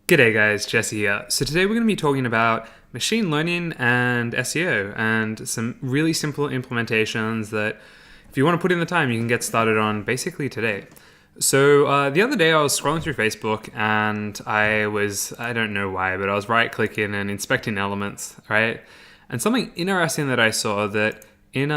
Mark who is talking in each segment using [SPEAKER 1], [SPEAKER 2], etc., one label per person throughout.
[SPEAKER 1] G'day guys, Jesse here. So today we're going to be talking about machine learning and SEO and some really simple implementations that if you want to put in the time, you can get started on basically today. So the other day I was scrolling through Facebook and I don't know why, but I was right clicking and inspecting elements, right? And something interesting that I saw that in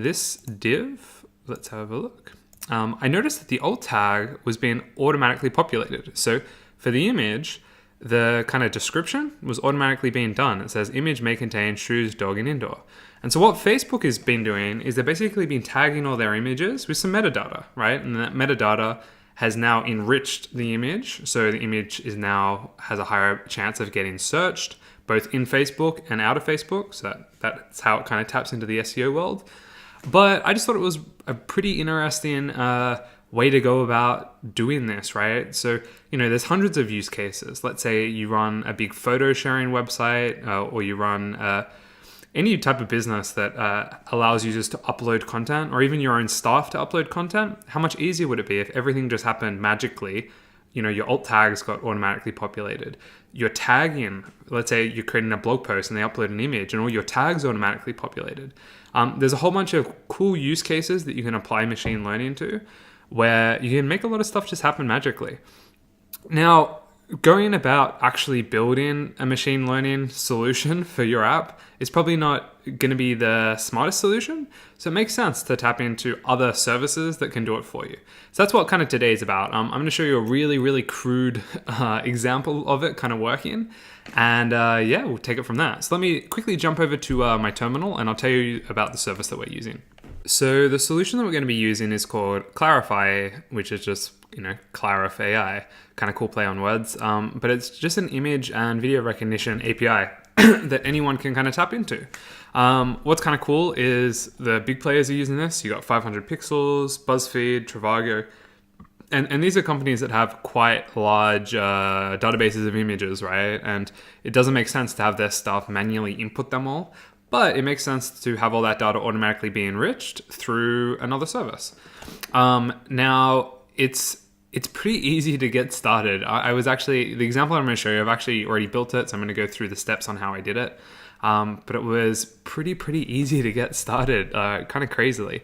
[SPEAKER 1] this div, let's have a look. I noticed that the alt tag was being automatically populated. So for the image, the kind of description was automatically being done. It says image may contain shoes, dog, and indoor. And so what Facebook has been doing is they've basically been tagging all their images with some metadata, right? And that metadata has now enriched the image. So the image has a higher chance of getting searched, both in Facebook and out of Facebook. So that's how it kind of taps into the SEO world. But I just thought it was a pretty interesting way to go about doing this, right? So, there's hundreds of use cases. Let's say you run a big photo sharing website or you run any type of business that allows users to upload content or even your own staff to upload content. How much easier would it be if everything just happened magically? Your alt tags got automatically populated. You're tagging, let's say you're creating a blog post and they upload an image and all your tags automatically populated. There's a whole bunch of cool use cases that you can apply machine learning to where you can make a lot of stuff just happen magically. Now, going about actually building a machine learning solution for your app is probably not going to be the smartest solution. So it makes sense to tap into other services that can do it for you. So that's what kind of today is about. I'm going to show you a really, really crude example of it kind of working. And we'll take it from there. So let me quickly jump over to my terminal and I'll tell you about the service that we're using. So the solution that we're going to be using is called Clarifai, which is just, Clarifai, kind of cool play on words. But it's just an image and video recognition API that anyone can kind of tap into. What's kind of cool is the big players are using this. You got 500 Pixels, BuzzFeed, Trivago, and these are companies that have quite large databases of images, right? And it doesn't make sense to have their staff manually input them all. But it makes sense to have all that data automatically be enriched through another service. Now, it's pretty easy to get started. The example I'm going to show you, I've actually already built it, so I'm going to go through the steps on how I did it. But it was pretty easy to get started, kind of crazily.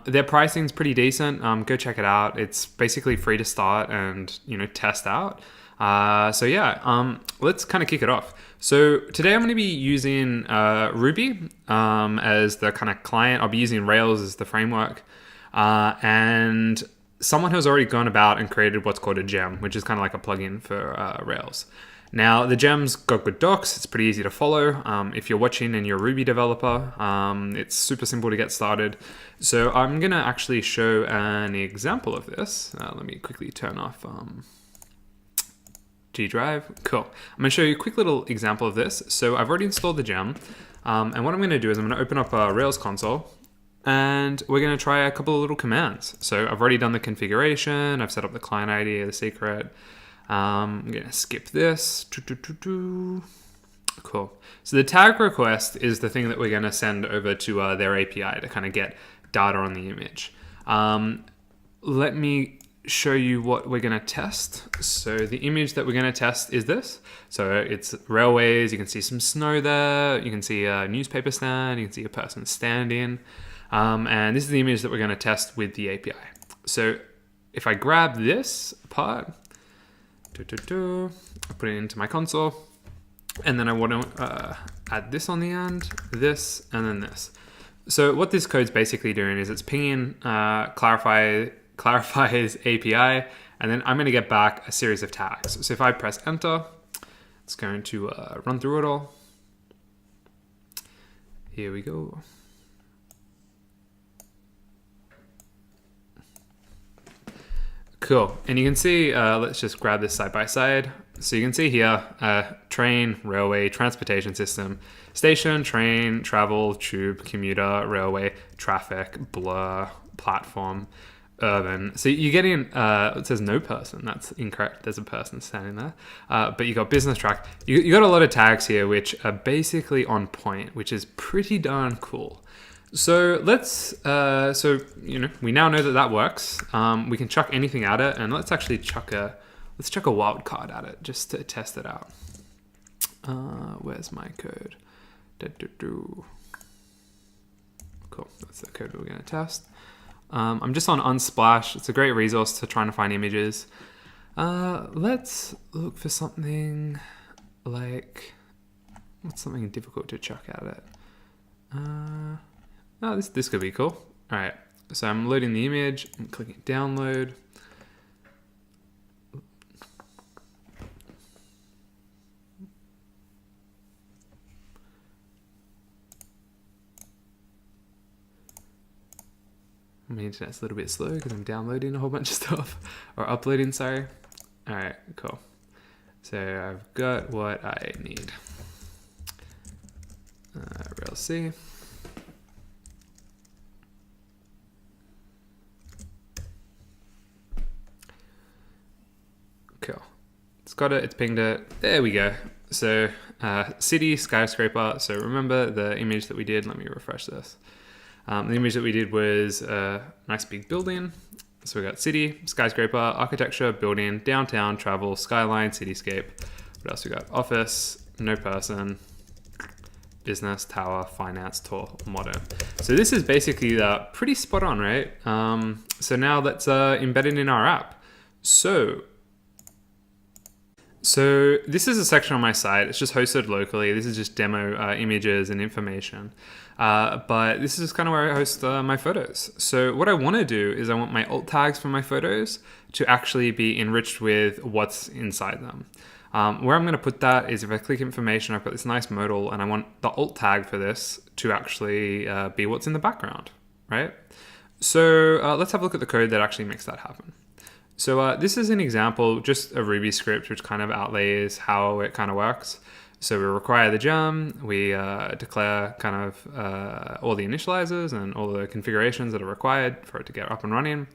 [SPEAKER 1] Their pricing's pretty decent. Go check it out. It's basically free to start and, test out. Let's kind of kick it off. So today I'm going to be using Ruby as the kind of client. I'll be using Rails as the framework. And someone has already gone about and created what's called a gem, which is kind of like a plugin for Rails. Now, the gem's got good docs. It's pretty easy to follow. If you're watching and you're a Ruby developer, it's super simple to get started. So I'm going to actually show an example of this. Let me quickly turn off G Drive. Cool. I'm going to show you a quick little example of this. So I've already installed the gem. And what I'm going to do is I'm going to open up a Rails console and we're going to try a couple of little commands. So I've already done the configuration. I've set up the client ID, the secret. I'm going to skip this. Cool. So the tag request is the thing that we're going to send over to their API to kind of get data on the image. Let me show you what we're going to test. So the image that we're going to test is this. So it's railways. You can see some snow there. You can see a newspaper stand. You can see a person standing. And this is the image that we're going to test with the API. So if I grab this part, I put it into my console, and then I want to add this on the end, this, and then this. So what this code's basically doing is it's pinging Clarifai's API, and then I'm going to get back a series of tags. So if I press enter, it's going to run through it all. Here we go. Cool. And you can see, let's just grab this side by side. So you can see here, train, railway, transportation system, station, train, travel, tube, commuter, railway, traffic, blur, platform, urban. So you're getting, it says no person. That's incorrect. There's a person standing there. But you got business track. You got a lot of tags here, which are basically on point, which is pretty darn cool. So let's, we now know that works. We can chuck anything at it, and let's actually chuck a Let's check a wildcard at it just to test it out. Where's my code? Cool, that's the code we're going to test. I'm just on Unsplash. It's a great resource to trying to find images. Let's look for something like, what's something difficult to chuck at it? Oh, this could be cool. All right, so I'm loading the image. I'm clicking download. My internet's a little bit slow because I'm downloading a whole bunch of stuff, or uploading, sorry. All right, cool. So I've got what I need. Rel C. Cool. It's got it, it's pinged it. There we go. So city, skyscraper. So remember the image that we did. Let me refresh this. The image that we did was a nice big building. So we got city, skyscraper, architecture, building, downtown, travel, skyline, cityscape. What else we got? Office, no person, business, tower, finance, tall, modern. So this is basically pretty spot on, right? So now let's embed it in our app. So this is a section on my site. It's just hosted locally. This is just demo images and information. But this is kind of where I host my photos. So what I want to do is I want my alt tags for my photos to actually be enriched with what's inside them. Where I'm going to put that is if I click information, I've got this nice modal, and I want the alt tag for this to actually be what's in the background, right? So let's have a look at the code that actually makes that happen. So this is an example, just a Ruby script, which kind of outlays how it kind of works. So we require the gem, we declare kind of all the initializers and all the configurations that are required for it to get up and running.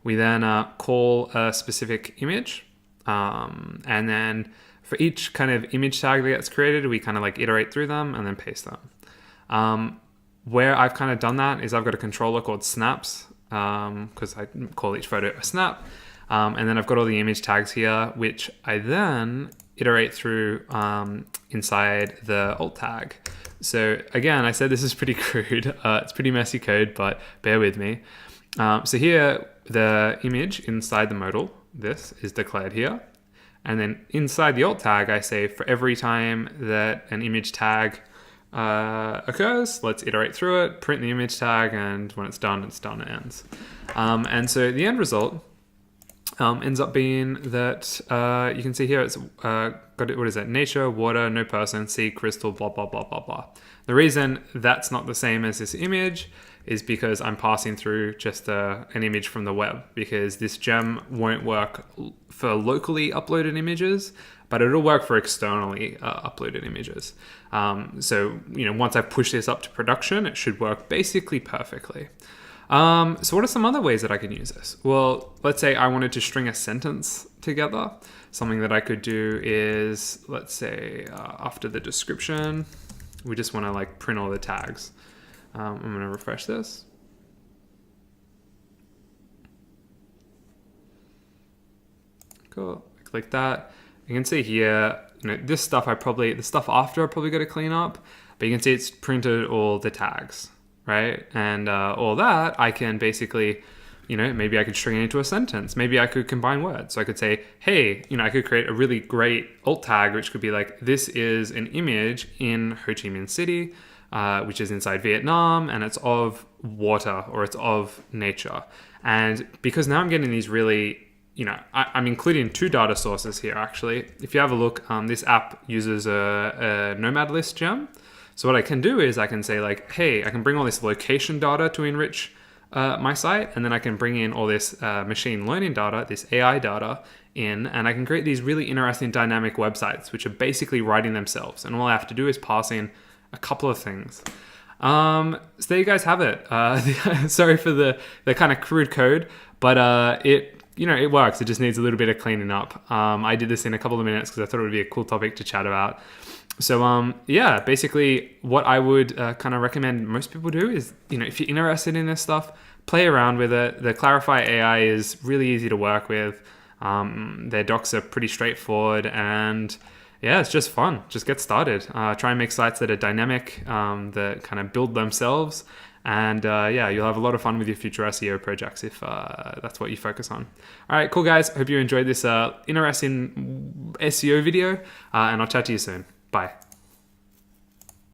[SPEAKER 1] We then call a specific image. And then for each kind of image tag that gets created, we kind of like iterate through them and then paste them. Where I've kind of done that is I've got a controller called snaps, because I call each photo a snap. And then I've got all the image tags here, which I then iterate through inside the alt tag. So again, I said this is pretty crude. It's pretty messy code, but bear with me. So here, the image inside the modal, this is declared here. And then inside the alt tag, I say for every time that an image tag occurs, let's iterate through it, print the image tag, and when it's done, it ends. And so the end result ends up being that you can see here it's got it, what is it? Nature, water, no person, sea, crystal, blah, blah, blah, blah, blah. The reason that's not the same as this image is because I'm passing through just an image from the web, because this gem won't work for locally uploaded images, but it'll work for externally uploaded images. So, once I push this up to production, it should work basically perfectly. So what are some other ways that I can use this? Well, let's say I wanted to string a sentence together. Something that I could do is, let's say after the description, we just want to like print all the tags. I'm going to refresh this. Cool. I click that. You can see here, this stuff the stuff after I probably got to clean up, but you can see it's printed all the tags. Right? And all that, I can basically, maybe I could string it into a sentence. Maybe I could combine words. So I could say, hey, I could create a really great alt tag, which could be like, this is an image in Ho Chi Minh City, which is inside Vietnam, and it's of water or it's of nature. And because now I'm getting these really, I'm including two data sources here, actually. If you have a look, this app uses a nomad list gem. So what I can do is I can say like, hey, I can bring all this location data to enrich my site, and then I can bring in all this machine learning data, this AI data in, and I can create these really interesting dynamic websites, which are basically writing themselves. And all I have to do is pass in a couple of things. So there you guys have it. Sorry for the kind of crude code, but it works. It just needs a little bit of cleaning up. I did this in a couple of minutes because I thought it would be a cool topic to chat about. So basically what I would kind of recommend most people do is, if you're interested in this stuff, play around with it. The Clarifai AI is really easy to work with. Their docs are pretty straightforward, and yeah, it's just fun. Just get started. Try and make sites that are dynamic, that kind of build themselves. And yeah, you'll have a lot of fun with your future SEO projects if that's what you focus on. All right, cool guys. Hope you enjoyed this interesting SEO video, and I'll chat to you soon. Bye.